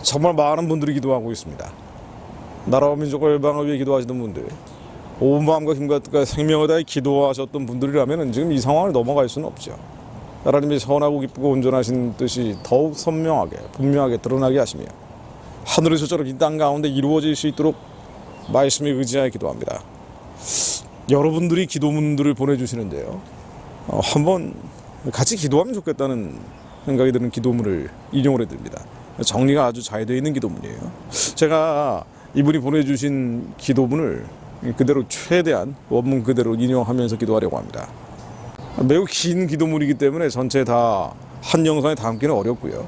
정말 많은 분들이 기도하고 있습니다. 나라와 민족과 열방을 위해 기도하시는 분들, 온 마음과 힘과 뜻과 생명을 다해 기도하셨던 분들이라면 지금 이 상황을 넘어갈 수는 없죠. 하나님의 선하고 기쁘고 온전하신 뜻이 더욱 선명하게 분명하게 드러나게 하시며 하늘에서처럼 이 땅 가운데 이루어질 수 있도록 말씀에 의지하여 기도합니다. 여러분들이 기도문들을 보내주시는데요, 한번 같이 기도하면 좋겠다는 생각이 드는 기도문을 인용을 해드립니다. 정리가 아주 잘 되어 있는 기도문이에요. 제가 이분이 보내주신 기도문을 그대로 최대한 원문 그대로 인용하면서 기도하려고 합니다. 매우 긴 기도문이기 때문에 전체 다 한 영상에 담기는 어렵고요.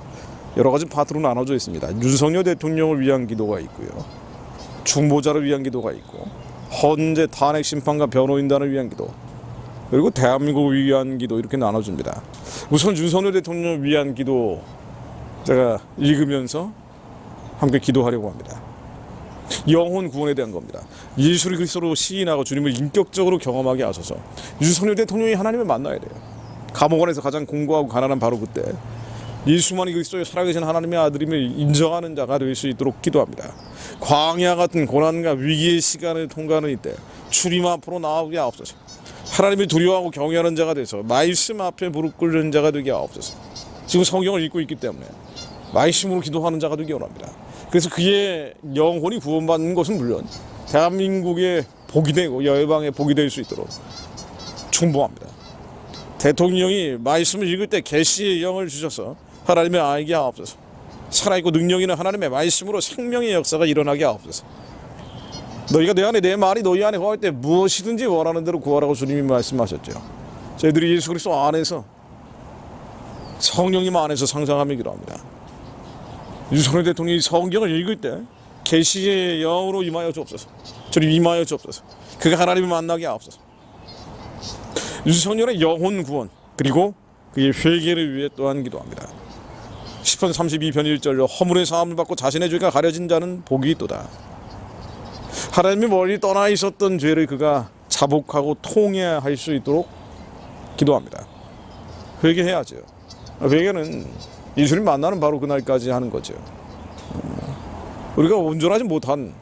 여러 가지 파트로 나눠져 있습니다. 윤석열 대통령을 위한 기도가 있고요, 중보자를 위한 기도가 있고, 헌재 탄핵 심판과 변호인단을 위한 기도, 그리고 대한민국을 위한 기도, 이렇게 나눠집니다. 우선 윤석열 대통령을 위한 기도 제가 읽으면서 함께 기도하려고 합니다. 영혼 구원에 대한 겁니다. 예수 그리스도로 시인하고 주님을 인격적으로 경험하게 하소서. 윤석열 대통령이 하나님을 만나야 돼요. 감옥 안에서 가장 공고하고 가난한 바로 그때 예수만이 그리스도의 살아계신 하나님의 아들임을 인정하는 자가 될 수 있도록 기도합니다. 광야 같은 고난과 위기의 시간을 통과하는 이때 주님 앞으로 나오게 하옵소서. 하나님을 두려워하고 경외하는 자가 돼서 말씀 앞에 무릎 꿇는 자가 되게 하옵소서. 지금 성경을 읽고 있기 때문에 말씀으로 기도하는 자가 되기 원합니다. 그래서 그의 영혼이 구원받는 것은 물론 대한민국의 복이 되고 열방의 복이 될 수 있도록 충고합니다. 대통령이 말씀을 읽을 때 계시의 영을 주셔서 하나님의 알게 하옵소서. 살아있고 능력 있는 하나님의 말씀으로 생명의 역사가 일어나게 하옵소서. 너희가 내 안에, 내 말이 너희 안에 거할 때 무엇이든지 원하는 대로 구하라고 주님이 말씀하셨죠. 저희들이 예수 그리스도 안에서, 성령님 안에서 상상하며 기도합니다. 윤석열 대통령이 성경을 읽을 때 계시의 영으로 임하여 주옵소서. 저리 임하여 주옵소서. 그가 하나님을 만나게 하옵소서. 윤석열의 영혼 구원, 그리고 그의 회개를 위해 또한 기도합니다. 10편 32편 1절로 허물의 사함을 받고 자신의 죄가 가려진 자는 복이 있도다. 하나님이 멀리 떠나 있었던 죄를 그가 자복하고 통회할 수 있도록 기도합니다. 회개해야죠. 회개는 예수님 만나는 바로 그날까지 하는 거죠. 우리가 온전하지 못한,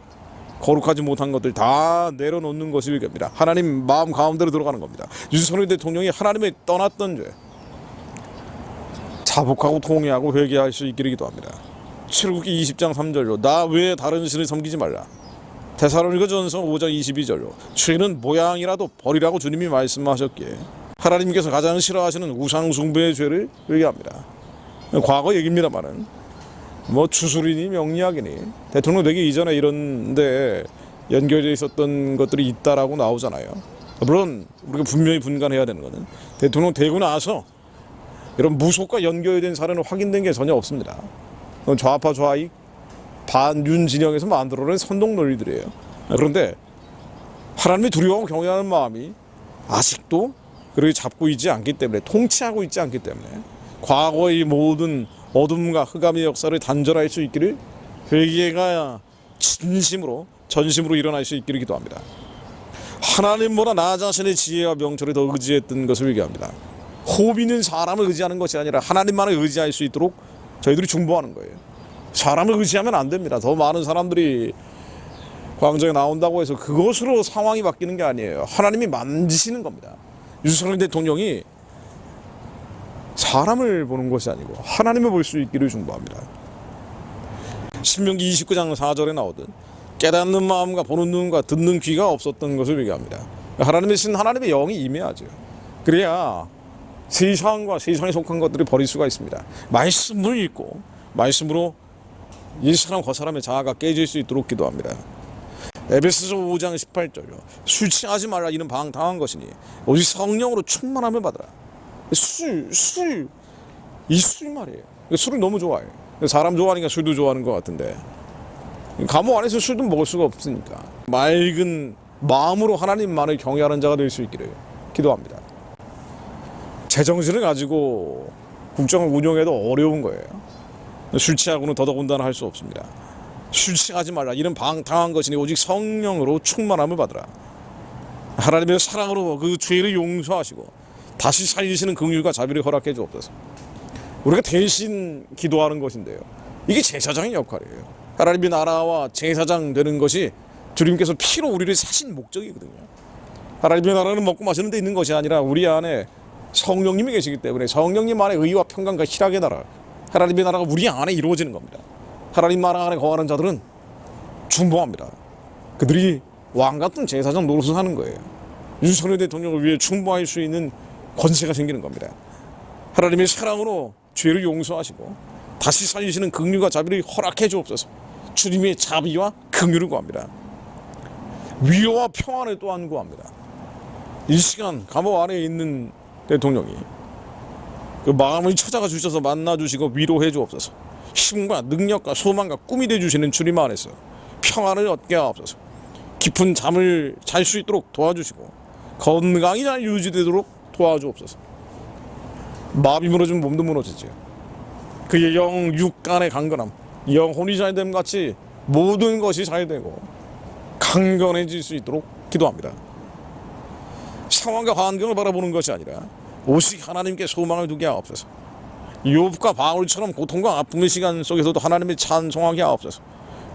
거룩하지 못한 것들 다 내려놓는 것이 회개입니다. 하나님 마음 가운데로 들어가는 겁니다. 윤석열 대통령이 하나님을 떠났던 죄 자복하고 통회하고 회개할 수 있기를 기도합니다. 출애굽기 20장 3절로 나 외에 다른 신을 섬기지 말라. 데살로니가전서 5장 22절로 죄는 모양이라도 버리라고 주님이 말씀하셨기에 하나님께서 가장 싫어하시는 우상 숭배의 죄를 회개합니다. 과거 얘기입니다만은 추술이니 명리학이니 대통령 되기 이전에 이런데 연결되어 있었던 것들이 있다라고 나오잖아요. 물론 우리가 분명히 분간해야 되는 것은 대통령 되고 나서 이런 무속과 연결된 사례는 확인된 게 전혀 없습니다. 좌파 좌익 반윤 진영에서 만들어낸 선동 논리들이에요. 그런데 하나님이 두려워하고 경외하는 마음이 아직도 그렇게 잡고 있지 않기 때문에, 통치하고 있지 않기 때문에 과거의 모든 어둠과 흑암의 역사를 단절할 수 있기를, 회개가 진심으로 전심으로 일어날 수 있기를 기도합니다. 하나님보다 나 자신의 지혜와 명철에 더 의지했던 것을 회개합니다. 호흡 있는 사람을 의지하는 것이 아니라 하나님만을 의지할 수 있도록 저희들이 중보하는 거예요. 사람을 의지하면 안 됩니다. 더 많은 사람들이 광장에 나온다고 해서 그것으로 상황이 바뀌는 게 아니에요. 하나님이 만지시는 겁니다. 윤석열 대통령이 사람을 보는 것이 아니고 하나님을 볼 수 있기를 중보합니다. 신명기 29장 4절에 나오듯 깨닫는 마음과 보는 눈과 듣는 귀가 없었던 것을 얘기합니다. 하나님의 신, 하나님의 영이 임해야죠. 그래야 세상과 세상에 속한 것들을 버릴 수가 있습니다. 말씀을 읽고 말씀으로 이 사람 그 사람의 자아가 깨질 수 있도록 기도합니다. 에베소서 5장 18절로 술 취하지 말라. 이는 방탕한 것이니 오직 성령으로 충만함을 받으라. 이 술 말이에요. 술을 너무 좋아해요. 사람 좋아하니까 술도 좋아하는 것 같은데 감옥 안에서 술도 먹을 수가 없으니까 맑은 마음으로 하나님만을 경외하는 자가 될 수 있기를 기도합니다. 제정신을 가지고 국정을 운영해도 어려운 거예요. 술 취하고는 더더군다나 할 수 없습니다. 술 취하지 말라. 이는 방탕한 것이니 오직 성령으로 충만함을 받으라. 하나님의 사랑으로 그 죄를 용서하시고 다시 살리시는 긍휼과 자비를 허락해 주옵소서. 우리가 대신 기도하는 것인데요, 이게 제사장의 역할이에요. 하나님의 나라와 제사장 되는 것이 주님께서 피로 우리를 사신 목적이거든요. 하나님의 나라는 먹고 마시는 데 있는 것이 아니라 우리 안에 성령님이 계시기 때문에 성령님 안에 의와 평강과 희락의 나라, 하나님의 나라가 우리 안에 이루어지는 겁니다. 하나님 나라 안에 거하는 자들은 충분합니다. 그들이 왕같은 제사장 노릇을 하는 거예요. 윤석열 대통령을 위해 충분할 수 있는 권세가 생기는 겁니다. 하나님의 사랑으로 죄를 용서하시고 다시 살리시는 긍휼과 자비를 허락해 주옵소서. 주님의 자비와 긍휼을 구합니다. 위로와 평안을 또한 구합니다. 이 시간 감옥 안에 있는 대통령이 그 마음을 찾아가 주셔서 만나 주시고 위로해 주옵소서. 힘과 능력과 소망과 꿈이 돼 주시는 주님 안에서 평안을 얻게 하옵소서. 깊은 잠을 잘 수 있도록 도와주시고 건강이 잘 유지되도록 도와주옵소서. 마음이 무너지면 몸도 무너지죠. 그의 영 육간의 강건함, 영혼이 잘됨 같이 모든 것이 잘되고 강건해질 수 있도록 기도합니다. 상황과 환경을 바라보는 것이 아니라 오직 하나님께 소망을 두게 하옵소서. 욥과 바울처럼 고통과 아픔의 시간 속에서도 하나님을 찬송하게 하옵소서.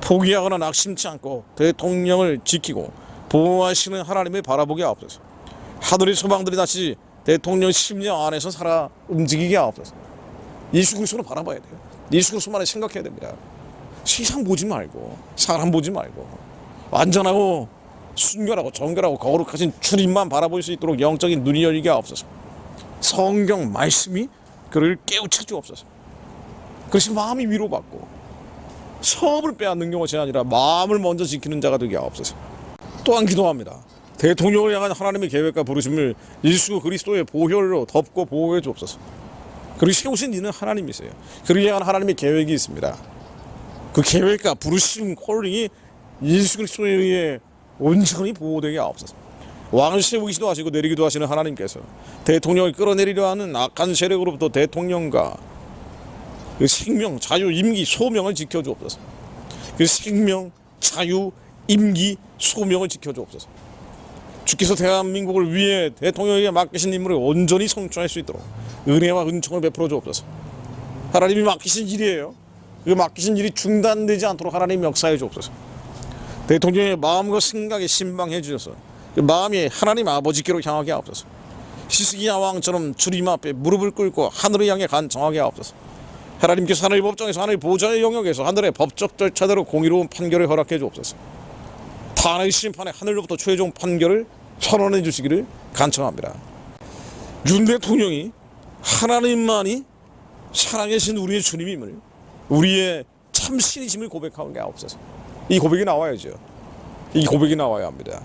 포기하거나 낙심치 않고 대통령을 지키고 보호하시는 하나님을 바라보게 하옵소서. 하늘의 소망들이 다시 대통령 심령 안에서 살아 움직이게 하옵소서. 예수 그리스도를 바라봐야 돼요. 예수 그리스도만을 생각해야 됩니다. 세상 보지 말고 사람 보지 말고 완전하고 순결하고 정결하고 거룩하신 주님만 바라볼 수 있도록 영적인 눈이 열리게 하옵소서. 성경 말씀이 그를 깨우쳐 주옵소서. 그것이 마음이 위로받고 성을 빼앗는 것이 아니라 마음을 먼저 지키는 자가 되게 하옵소서. 또한 기도합니다. 대통령을 향한 하나님의 계획과 부르심을 예수 그리스도의 보혈로 덮고 보호해 주옵소서. 그리고 세우신 이는 하나님이세요. 그를 향한 하나님의 계획이 있습니다. 그 계획과 부르심 콜링이 예수 그리스도에 의해 온전히 보호되게 하옵소서. 왕을 세우기도 하시고 내리기도 하시는 하나님께서 대통령을 끌어내리려 하는 악한 세력으로부터 대통령과 그 생명, 자유, 임기, 소명을 지켜주옵소서. 그 생명, 자유, 임기, 소명을 지켜주옵소서. 주께서 대한민국을 위해 대통령에게 맡기신 임무를 온전히 성취할 수 있도록 은혜와 은총을 베풀어 주옵소서. 하나님이 맡기신 일이에요. 그 맡기신 일이 중단되지 않도록 하나님 역사해 주옵소서. 대통령의 마음과 생각에 신방해 주셔서 그 마음이 하나님 아버지께로 향하게 하옵소서. 히스기야 왕처럼 주님 앞에 무릎을 꿇고 하늘을 향해 간청하게 하옵소서. 하나님께서 하늘 법정에서 하늘 보좌의 영역에서 하늘의 법적 절차대로 공의로운 판결을 허락해 주옵소서. 탄핵 심판의 하늘로부터 최종 판결을 선언해 주시기를 간청합니다. 윤 대통령이 하나님만이 살아계신 우리의 주님임을, 우리의 참신이심을 고백하게 하옵소서. 이 고백이 나와야죠. 이 고백이 나와야 합니다.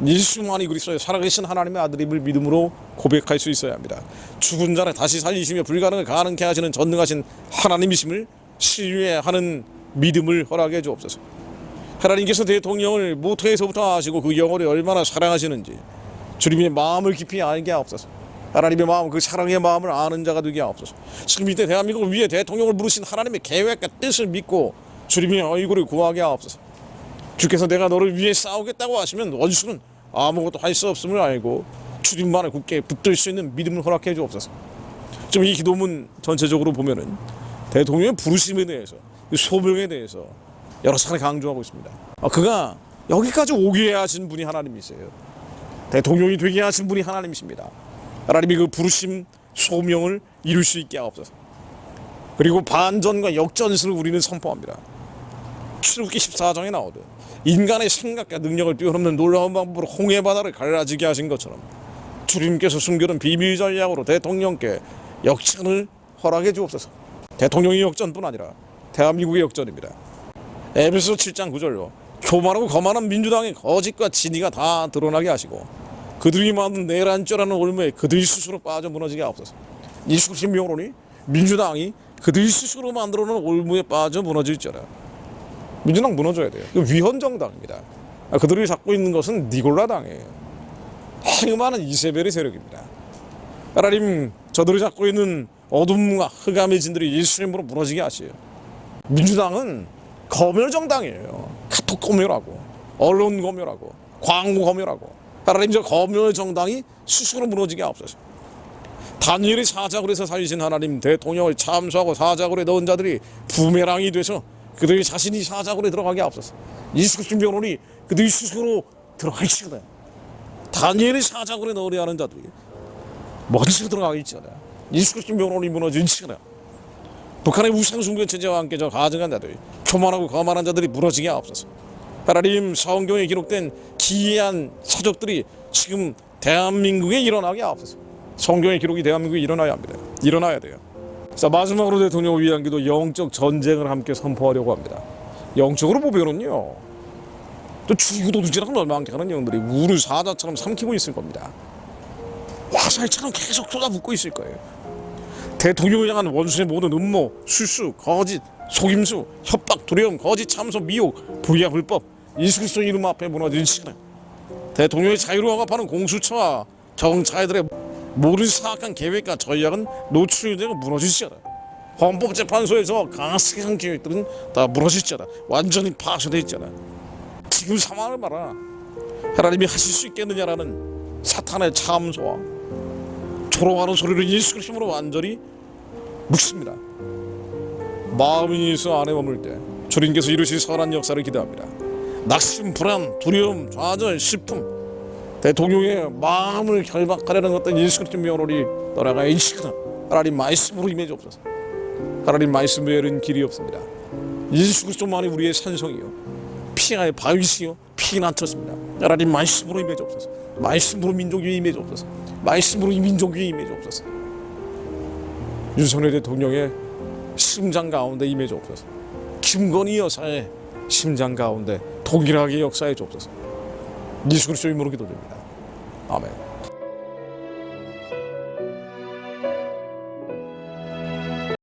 예수만이 그리스도의 살아계신 하나님의 아들임을 믿음으로 고백할 수 있어야 합니다. 죽은 자를 다시 살리시며 불가능을 가능케 하시는 전능하신 하나님이심을 신뢰하는 믿음을 허락해 주옵소서. 하나님께서 대통령을 모태에서부터 아시고 그 영혼을 얼마나 사랑하시는지 주님의 마음을 깊이 알게 하옵소서. 하나님의 마음, 그 사랑의 마음을 아는 자가 되게 하옵소서. 지금 이때 대한민국을 위해 대통령을 부르신 하나님의 계획과 뜻을 믿고 주님의 얼굴을 구하게 하옵소서. 주께서 내가 너를 위해 싸우겠다고 하시면 원수는 아무것도 할 수 없음을 알고 주님만을 굳게 붙들 수 있는 믿음을 허락해 주옵소서. 지금 이 기도문 전체적으로 보면은 대통령의 부르심에 대해서, 소명에 대해서 여러 차례 강조하고 있습니다. 그가 여기까지 오게 하신 분이 하나님이세요. 대통령이 되게 하신 분이 하나님이십니다. 하나님이 그 부르심, 소명을 이룰 수 있게 하옵소서. 그리고 반전과 역전승을 우리는 선포합니다. 출애굽기 14장에 나오듯 인간의 생각과 능력을 뛰어넘는 놀라운 방법으로 홍해 바다를 갈라지게 하신 것처럼 주님께서 숨겨둔 비밀 전략으로 대통령께 역전을 허락해 주옵소서. 대통령의 역전뿐 아니라 대한민국의 역전입니다. 에베소 7장 9절로 교만하고 거만한 민주당의 거짓과 진위가 다 드러나게 하시고 그들이 만든 내란죄라는 올무에 그들 스스로 빠져 무너지게 하옵소서. 예수 그리스도의 명으로니 민주당이 그들 스스로 만들어놓은 올무에 빠져 무너질지어다. 민주당 무너져야 돼요. 위헌정당입니다. 그들이 잡고 있는 것은 니골라당이에요. 행음하는 이세벨의 세력입니다. 하나님, 저들이 잡고 있는 어둠과 흑암의 진들이 예수님으로 무너지게 하시요. 민주당은 검열정당이에요. 카톡 검열하고 언론 검열하고 광고 검열하고 하나님, 저 검열정당이 스스로 무너지게 하옵소서. 다니엘이 사자굴 에서 살리신 하나님, 대통령을 참수하고 사자굴에 넣은 자들이 부메랑이 돼서 그들이 자신이 사자굴에 들어가게 앞서서 예수 그리스도 변호니 그들이 스스로 들어갈지어다. 다니엘이 사자굴에 넣으려 하는 자들이 먼저 들어가겠지어다. 예수 그리스도 변호니 무너질지어다. 북한의 우상 숭배 체제와 함께 저 가증한 자들이, 교만하고 거만한 자들이 무너지게 앞서서 하나님, 성경에 기록된 기이한 사적들이 지금 대한민국에 일어나게 앞서서 성경의 기록이 대한민국에 일어나야 합니다. 일어나야 돼요. 자, 마지막으로 대통령을 위한 기도, 영적 전쟁을 함께 선포하려고 합니다. 영적으로 보면은요, 또 죽이고 도둑질하는 얼마나 하는 영들이 우를 사자처럼 삼키고 있을 겁니다. 화살처럼 계속 쏟아붓고 있을 거예요. 대통령을 향한 원수의 모든 음모, 술수, 거짓, 속임수, 협박, 두려움, 거짓, 참소, 미혹, 불의와 불법, 예수 그리스도 이름 앞에 무너질지어다. 대통령의 자유를 억압하는 공수처와 경찰들의 모든 사악한 계획과 전략은 노출되고 무너질지어다. 헌법재판소에서 가스한 계획들은 다 무너질지어다. 완전히 파쇄될지어다. 지금 상황을 봐라. 하나님이 하실 수 있겠느냐라는 사탄의 참소와 조롱하는 소리를 예수 그리스도로 완전히 묵습니다. 마음이 예수 안에 머물 때 주님께서 이루실 선한 역사를 기대합니다. 낙심, 불안, 두려움, 좌절, 슬픔, 대통령의 마음을 결박하려는 것들 예수 그리스도 명으로 떠나가 일시거나 하나님 말씀으로 임해 주옵소서. 하나님 말씀 외에는 길이 없습니다. 예수 그리스도만이 우리의 산성이요 피하의 바위시요 피난처습니다. 하나님 말씀으로 임해 주옵소서. 말씀으로 민족 위에 임해 주옵소서. 말씀으로 이 민족 위에 임해 주옵소서. 윤석열 대통령의 심장 가운데 임해 주옵소서. 김건희 여사의 심장 가운데 동일하게 역사해 주옵소서. 예수 그리스도 이름으로 기도드립니다. 아멘.